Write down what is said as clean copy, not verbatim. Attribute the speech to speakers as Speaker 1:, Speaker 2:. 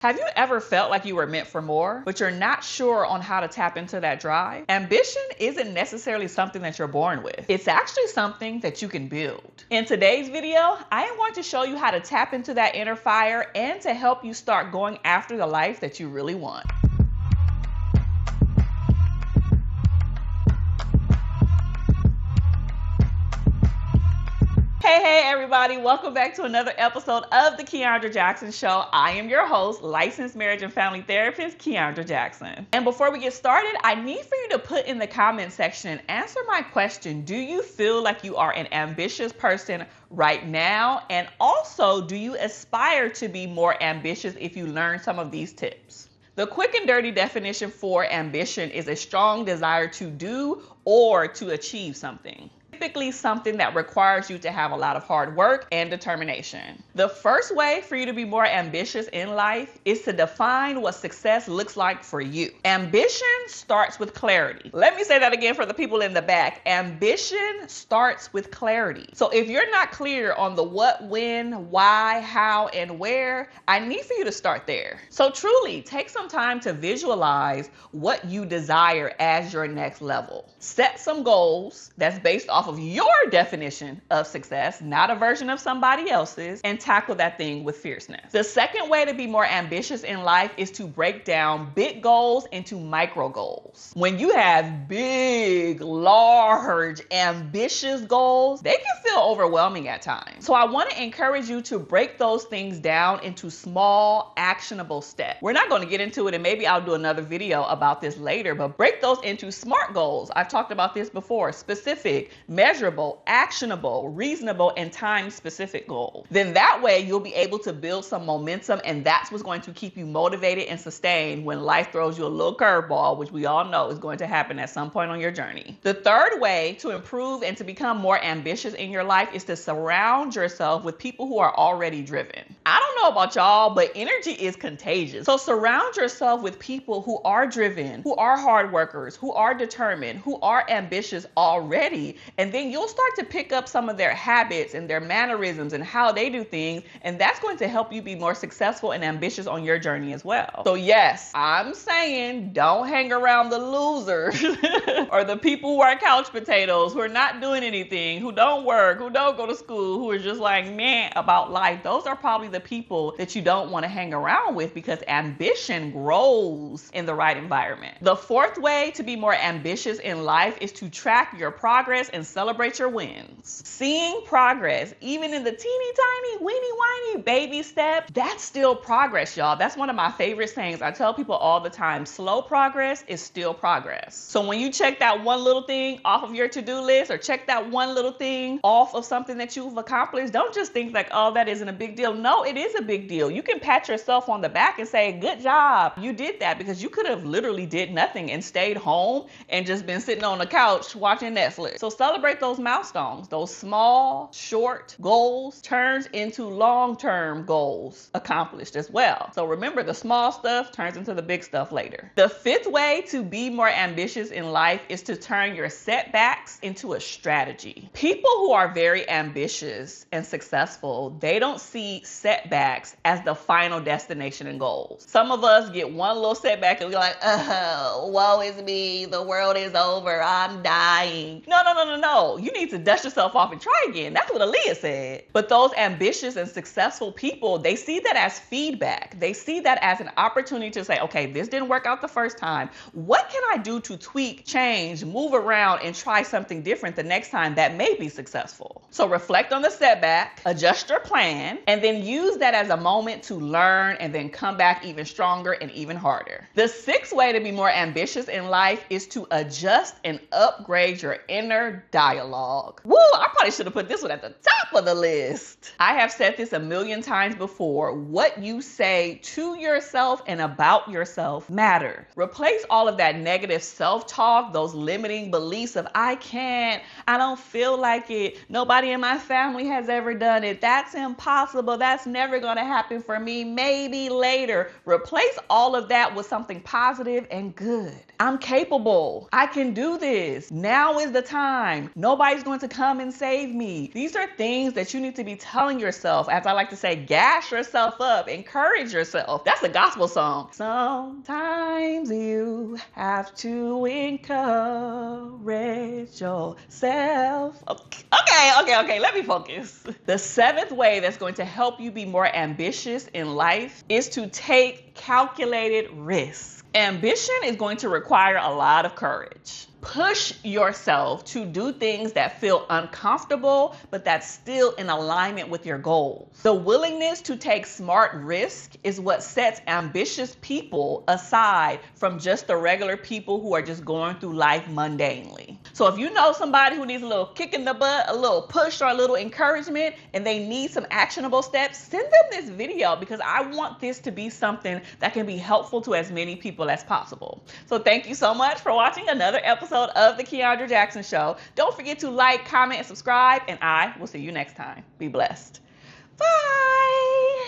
Speaker 1: Have you ever felt like you were meant for more, but you're not sure on how to tap into that drive? Ambition isn't necessarily something that you're born with. It's actually something that you can build. In today's video, I am going to show you how to tap into that inner fire and to help you start going after the life that you really want. Hey everybody, welcome back to another episode of the Keandra Jackson Show. I am your host, licensed marriage and family therapist, Keandra Jackson. And before we get started, I need for you to put in the comment section and answer my question. Do you feel like you are an ambitious person right now? And also, do you aspire to be more ambitious if you learn some of these tips? The quick and dirty definition for ambition is a strong desire to do or to achieve something. Typically something that requires you to have a lot of hard work and determination. The first way for you to be more ambitious in life is to define what success looks like for you. Ambition starts with clarity. Let me say that again for the people in the back. Ambition starts with clarity. So if you're not clear on the what, when, why, how, and where, I need for you to start there. So truly take some time to visualize what you desire as your next level. Set some goals that's based off of your definition of success, not a version of somebody else's, and tackle that thing with fierceness. The second way to be more ambitious in life is to break down big goals into micro goals. When you have big, large, ambitious goals, they can feel overwhelming at times. So I want to encourage you to break those things down into small, actionable steps. We're not going to get into it, and maybe I'll do another video about this later, but break those into SMART goals. I've talked about this before: specific, measurable, actionable, reasonable, and time-specific goals. Then that way you'll be able to build some momentum, and that's what's going to keep you motivated and sustained when life throws you a little curveball, which we all know is going to happen at some point on your journey. The third way to improve and to become more ambitious in your life is to surround yourself with people who are already driven. I don't know about y'all, but energy is contagious. So surround yourself with people who are driven, who are hard workers, who are determined, who are ambitious already. And then you'll start to pick up some of their habits and their mannerisms and how they do things. And that's going to help you be more successful and ambitious on your journey as well. So yes, I'm saying don't hang around the losers or the people who are couch potatoes, who are not doing anything, who don't work, who don't go to school, who are just like meh about life. Those are probably the people that you don't want to hang around with, because ambition grows in the right environment. The fourth way to be more ambitious in life is to track your progress and celebrate your wins. Seeing progress, even in the teeny tiny, weeny whiny baby steps, that's still progress, y'all. That's one of my favorite sayings. I tell people all the time, slow progress is still progress. So when you check that one little thing off of your to-do list, or check that one little thing off of something that you've accomplished, don't just think like, oh, that isn't a big deal. No, it is a big deal. You can pat yourself on the back and say, good job, you did that, because you could have literally did nothing and stayed home and just been sitting on the couch watching Netflix. So celebrate those milestones. Those small, short goals turns into long-term goals accomplished as well. So remember, the small stuff turns into the big stuff later. The fifth way to be more ambitious in life is to turn your setbacks into a strategy. People who are very ambitious and successful, they don't see setbacks as the final destination and goals. Some of us get one little setback and we're like, oh, woe is me, the world is over, I'm dying. No. You need to dust yourself off and try again. That's what Aaliyah said. But those ambitious and successful people, they see that as feedback. They see that as an opportunity to say, okay, this didn't work out the first time. What can I do to tweak, change, move around, and try something different the next time that may be successful? So reflect on the setback, adjust your plan, and then use that as a moment to learn and then come back even stronger and even harder. The sixth way to be more ambitious in life is to adjust and upgrade your inner dialogue. Woo, I probably should have put this one at the top of the list. I have said this a million times before. What you say to yourself and about yourself matter. Replace all of that negative self-talk, those limiting beliefs of I can't, I don't feel like it, nobody in my family has ever done it, that's impossible, that's never gonna happen for me, maybe later. Replace all of that with something positive and good. I'm capable. I can do this. Now is the time. Nobody's going to come and save me. These are things that you need to be telling yourself. As I like to say, gas yourself up, encourage yourself. That's a gospel song. Sometimes you have to encourage yourself. Okay, let me focus. The seventh way that's going to help you be more ambitious in life is to take calculated risks. Ambition is going to require a lot of courage. Push yourself to do things that feel uncomfortable, but that's still in alignment with your goals. The willingness to take smart risk is what sets ambitious people aside from just the regular people who are just going through life mundanely. So if you know somebody who needs a little kick in the butt, a little push, or a little encouragement, and they need some actionable steps, send them this video, because I want this to be something that can be helpful to as many people as possible. So thank you so much for watching another episode of The Keandra Jackson Show. Don't forget to like, comment, and subscribe, and I will see you next time. Be blessed. Bye.